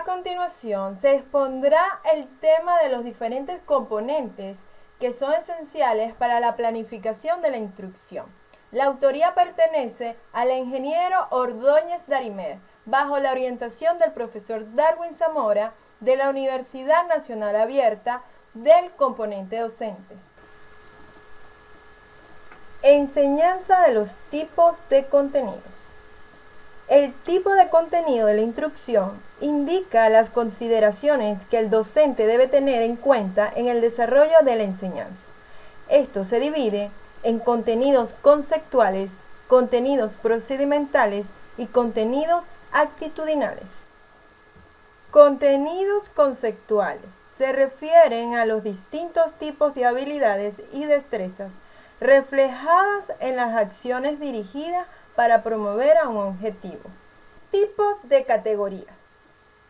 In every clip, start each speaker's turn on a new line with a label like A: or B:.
A: continuación se expondrá el tema de los diferentes componentes que son esenciales para la planificación de la instrucción. La autoría pertenece al ingeniero Ordóñez Darimer, bajo la orientación del profesor Darwin Zamora de la Universidad Nacional Abierta del componente docente. Enseñanza de los tipos de contenidos. El tipo de contenido de la instrucción indica las consideraciones que el docente debe tener en cuenta en el desarrollo de la enseñanza. Esto se divide en contenidos conceptuales, contenidos procedimentales y contenidos actitudinales. Contenidos conceptuales se refieren a los distintos tipos de habilidades y destrezas reflejadas en las acciones dirigidas para promover a un objetivo. Tipos de categorías.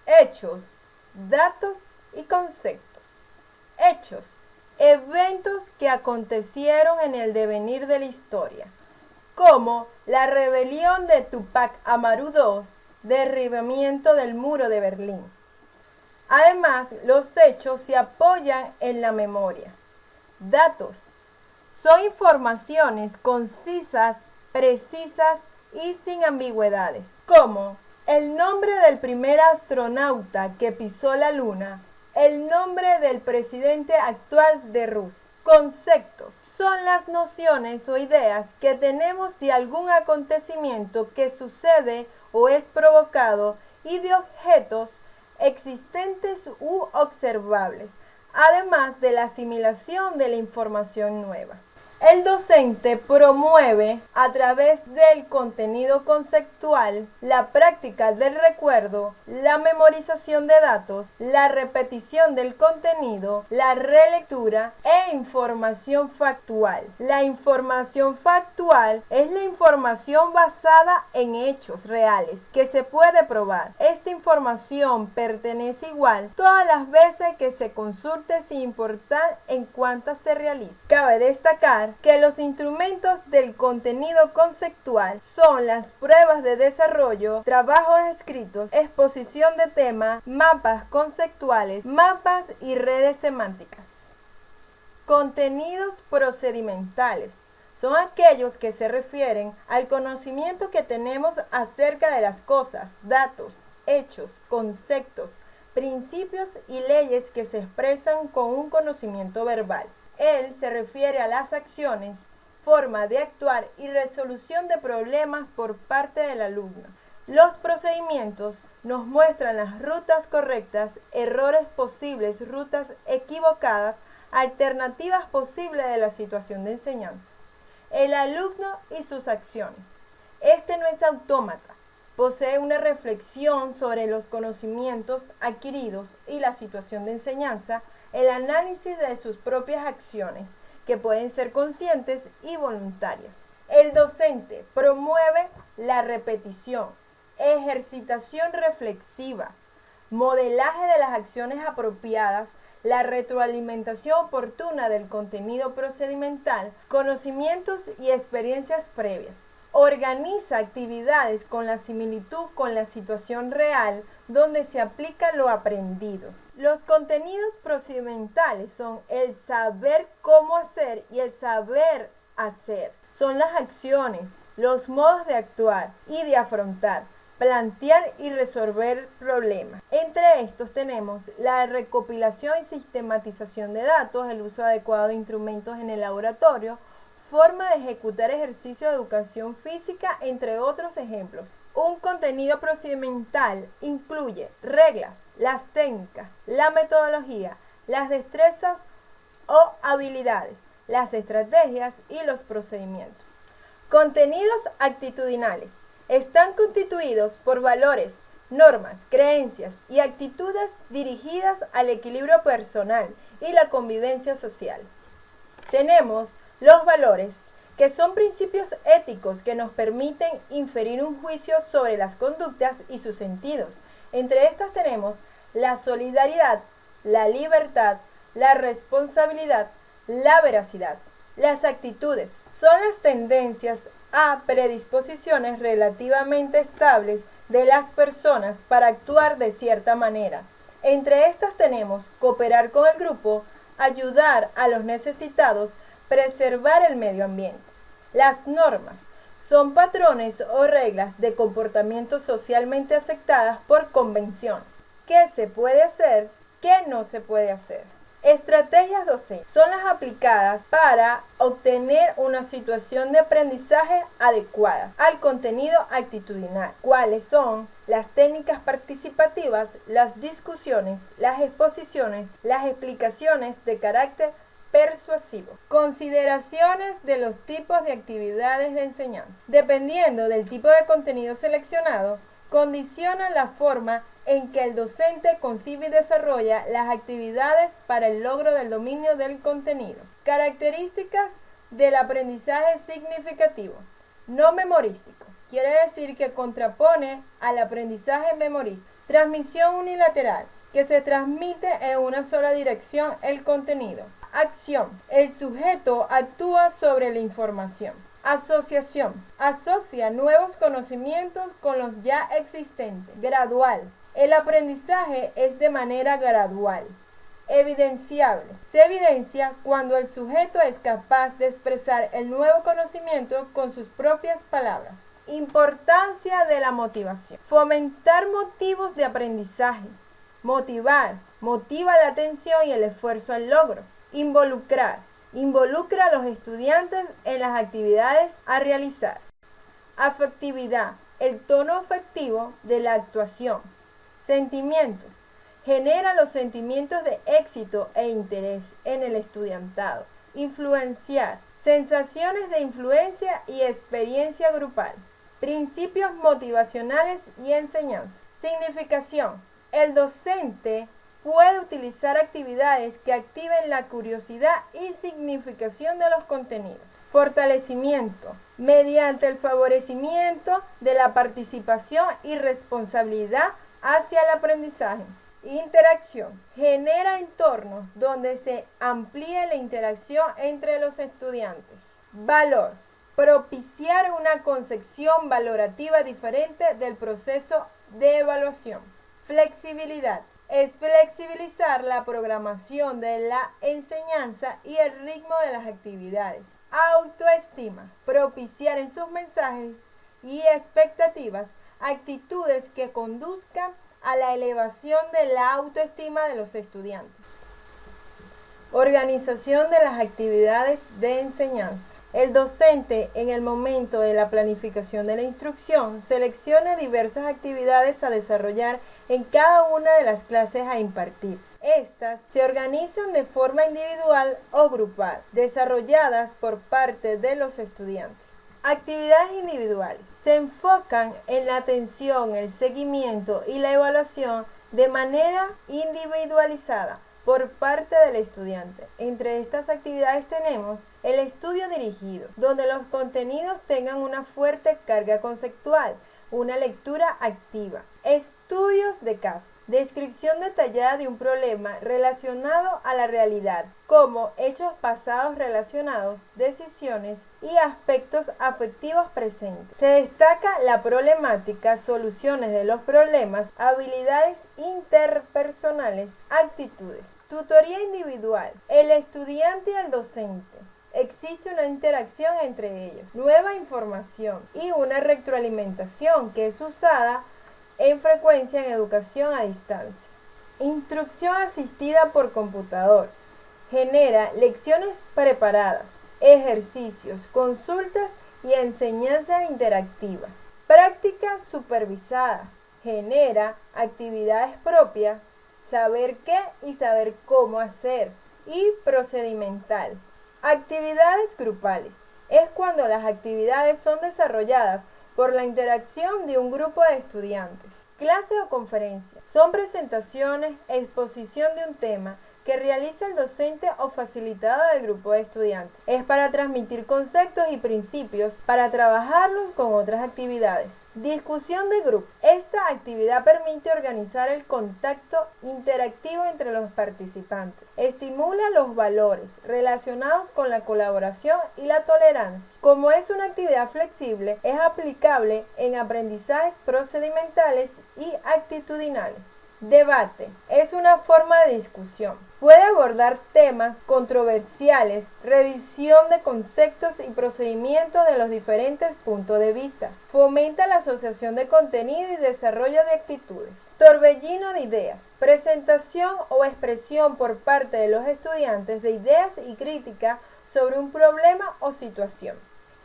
A: Hechos, datos y conceptos. Hechos. Eventos que acontecieron en el devenir de la historia, como la rebelión de Tupac Amaru II, derribamiento del muro de Berlín. Además, los hechos se apoyan en la memoria. Datos. Son informaciones concisas, precisas y sin ambigüedades, como el nombre del primer astronauta que pisó la Luna, el nombre del presidente actual de Rusia. Conceptos son las nociones o ideas que tenemos de algún acontecimiento que sucede o es provocado y de objetos existentes u observables, además de la asimilación de la información nueva. El docente promueve a través del contenido conceptual la práctica del recuerdo, la memorización de datos, la repetición del contenido, la relectura e información factual. La información factual es la información basada en hechos reales que se puede probar. Esta información pertenece igual todas las veces que se consulte sin importar en cuántas se realice. Cabe destacar que los instrumentos del contenido conceptual son las pruebas de desarrollo, trabajos escritos, exposición de tema, mapas conceptuales, mapas y redes semánticas. Contenidos procedimentales son aquellos que se refieren al conocimiento que tenemos acerca de las cosas, datos, hechos, conceptos, principios y leyes que se expresan con un conocimiento verbal. Él se refiere a las acciones, forma de actuar y resolución de problemas por parte del alumno. Los procedimientos nos muestran las rutas correctas, errores posibles, rutas equivocadas, alternativas posibles de la situación de enseñanza. El alumno y sus acciones. Este no es autómata. Posee una reflexión sobre los conocimientos adquiridos y la situación de enseñanza, el análisis de sus propias acciones, que pueden ser conscientes y voluntarias. El docente promueve la repetición, ejercitación reflexiva, modelaje de las acciones apropiadas, la retroalimentación oportuna del contenido procedimental, conocimientos y experiencias previas. Organiza actividades con la similitud con la situación real donde se aplica lo aprendido. Los contenidos procedimentales son el saber cómo hacer y el saber hacer. Son las acciones, los modos de actuar y de afrontar, plantear y resolver problemas. Entre estos tenemos la recopilación y sistematización de datos, el uso adecuado de instrumentos en el laboratorio, forma de ejecutar ejercicios de educación física, entre otros ejemplos. Un contenido procedimental incluye reglas, las técnicas, la metodología, las destrezas o habilidades, las estrategias y los procedimientos. Contenidos actitudinales están constituidos por valores, normas, creencias y actitudes dirigidas al equilibrio personal y la convivencia social. Tenemos los valores, que son principios éticos que nos permiten inferir un juicio sobre las conductas y sus sentidos. Entre estas tenemos la solidaridad, la libertad, la responsabilidad, la veracidad. Las actitudes son las tendencias a predisposiciones relativamente estables de las personas para actuar de cierta manera. Entre estas tenemos cooperar con el grupo, ayudar a los necesitados, preservar el medio ambiente. Las normas son patrones o reglas de comportamiento socialmente aceptadas por convención. ¿Qué se puede hacer? ¿Qué no se puede hacer? Estrategias docentes son las aplicadas para obtener una situación de aprendizaje adecuada al contenido actitudinal. ¿Cuáles son? Las técnicas participativas, las discusiones, las exposiciones, las explicaciones de carácter persuasivo. Consideraciones de los tipos de actividades de enseñanza. Dependiendo del tipo de contenido seleccionado, condiciona la forma en que el docente concibe y desarrolla las actividades para el logro del dominio del contenido. Características del aprendizaje significativo. No memorístico. Quiere decir que contrapone al aprendizaje memorista. Transmisión unilateral, que se transmite en una sola dirección el contenido. Acción. El sujeto actúa sobre la información. Asociación. Asocia nuevos conocimientos con los ya existentes. Gradual. El aprendizaje es de manera gradual. Evidenciable. Se evidencia cuando el sujeto es capaz de expresar el nuevo conocimiento con sus propias palabras. Importancia de la motivación. Fomentar motivos de aprendizaje. Motivar. Motiva la atención y el esfuerzo al logro. Involucrar. Involucra a los estudiantes en las actividades a realizar. Afectividad. El tono afectivo de la actuación. Sentimientos. Genera los sentimientos de éxito e interés en el estudiantado. Influenciar. Sensaciones de influencia y experiencia grupal. Principios motivacionales y enseñanza. Significación. El docente puede utilizar actividades que activen la curiosidad y significación de los contenidos. Fortalecimiento. Mediante el favorecimiento de la participación y responsabilidad hacia el aprendizaje. Interacción. Genera entornos donde se amplíe la interacción entre los estudiantes. Valor. Propiciar una concepción valorativa diferente del proceso de evaluación. Flexibilidad. Es flexibilizar la programación de la enseñanza y el ritmo de las actividades. Autoestima. Propiciar en sus mensajes y expectativas actitudes que conduzcan a la elevación de la autoestima de los estudiantes. Organización de las actividades de enseñanza. El docente, en el momento de la planificación de la instrucción, selecciona diversas actividades a desarrollar en cada una de las clases a impartir. Estas se organizan de forma individual o grupal, desarrolladas por parte de los estudiantes. Actividades individuales. Se enfocan en la atención, el seguimiento y la evaluación de manera individualizada por parte del estudiante. Entre estas actividades tenemos el estudio dirigido, donde los contenidos tengan una fuerte carga conceptual, una lectura activa. Estudios de caso. Descripción detallada de un problema relacionado a la realidad, como hechos pasados relacionados, decisiones y aspectos afectivos presentes. Se destaca la problemática, soluciones de los problemas, habilidades interpersonales, actitudes. Tutoría individual. El estudiante y el docente. Existe una interacción entre ellos, nueva información y una retroalimentación que es usada en frecuencia en educación a distancia. Instrucción asistida por computador. Genera lecciones preparadas, ejercicios, consultas y enseñanza interactiva. Práctica supervisada. Genera actividades propias, saber qué y saber cómo hacer, y procedimental. Actividades grupales. Es cuando las actividades son desarrolladas por la interacción de un grupo de estudiantes. Clase o conferencia. Son presentaciones, exposición de un tema que realiza el docente o facilitador del grupo de estudiantes. Es para transmitir conceptos y principios para trabajarlos con otras actividades. Discusión de grupo. Esta actividad permite organizar el contacto interactivo entre los participantes. Estimula los valores relacionados con la colaboración y la tolerancia. Como es una actividad flexible, es aplicable en aprendizajes procedimentales y actitudinales. Debate. Es una forma de discusión. Puede abordar temas controversiales, revisión de conceptos y procedimientos de los diferentes puntos de vista. Fomenta la asociación de contenido y desarrollo de actitudes. Torbellino de ideas. Presentación o expresión por parte de los estudiantes de ideas y crítica sobre un problema o situación.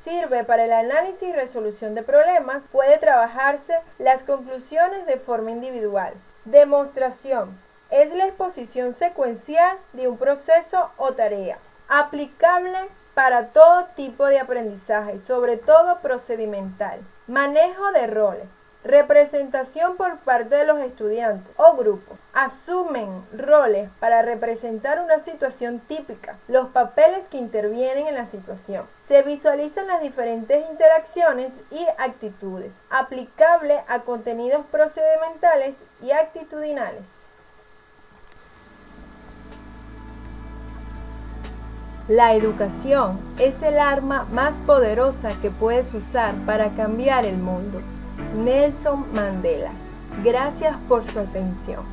A: Sirve para el análisis y resolución de problemas. Puede trabajarse las conclusiones de forma individual. Demostración. Es la exposición secuencial de un proceso o tarea. Aplicable para todo tipo de aprendizaje, sobre todo procedimental. Manejo de roles. Representación por parte de los estudiantes o grupos. Asumen roles para representar una situación típica, los papeles que intervienen en la situación. Se visualizan las diferentes interacciones y actitudes. Aplicable a contenidos procedimentales y actitudinales. La educación es el arma más poderosa que puedes usar para cambiar el mundo. Nelson Mandela. Gracias por su atención.